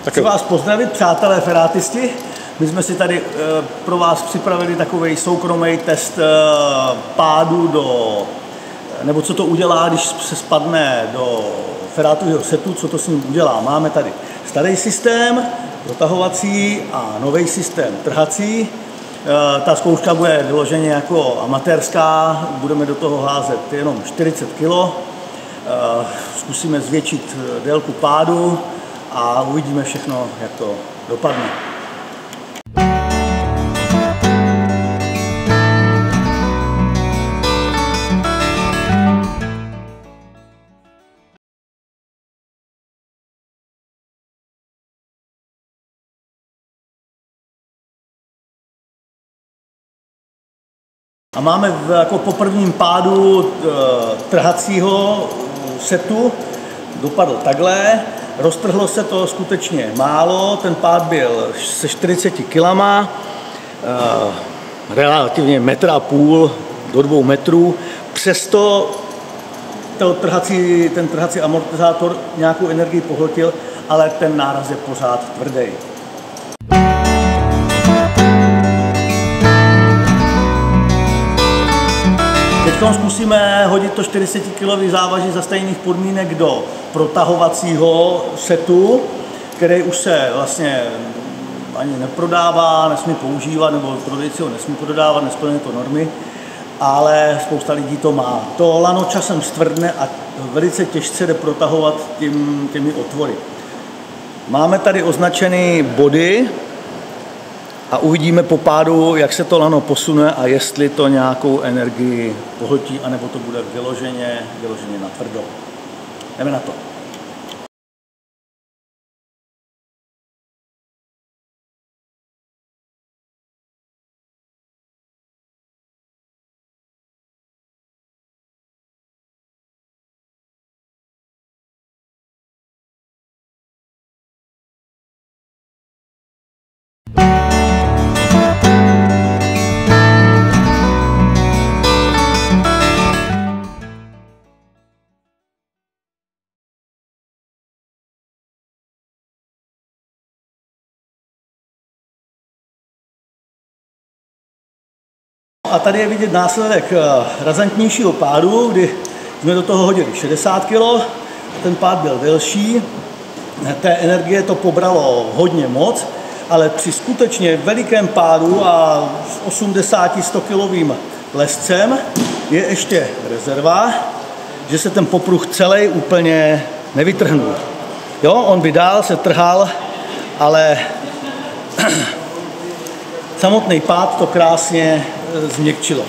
Chci vás pozdravit, přátelé ferátisti. My jsme si tady pro vás připravili takový soukromý test pádu nebo co to udělá, když se spadne do ferátového setu, co to s ním udělá. Máme tady starý systém protahovací a nový systém trhací. Ta zkouška bude vyloženě jako amatérská, budeme do toho házet jenom 40 kg. Zkusíme zvětšit délku pádu a uvidíme všechno, jak to dopadne. A máme jako po prvním pádu trhacího setu, dopadl takhle, roztrhlo se to skutečně málo, ten pád byl se 40 kilama, relativně 1,5 do 2 metrů, přesto ten trhací amortizátor nějakou energii pohltil, ale ten náraz je pořád tvrdý. Teď zkusíme hodit to 40 kg závaží za stejných podmínek do protahovacího setu, který už se vlastně ani neprodává, nesmí používat, nebo prodejci ho nesmí prodávat, nesplňuje to normy, ale spousta lidí to má. To lano časem stvrdne a velice těžce jde protahovat těmi otvory. Máme tady označené body a uvidíme po pádu, jak se to lano posune a jestli to nějakou energii pohltí, anebo to bude vyloženě natvrdo. Jdeme na to. A tady je vidět následek razantnějšího pádu, kdy jsme do toho hodili 60 kg, ten pád byl delší, té energie to pobralo hodně moc, ale při skutečně velikém pádu a s 80-100 kilovým lescem je ještě rezerva, že se ten popruh celý úplně nevytrhnul. Jo, on by dál se trhal, ale samotný pád to krásně změkčilo.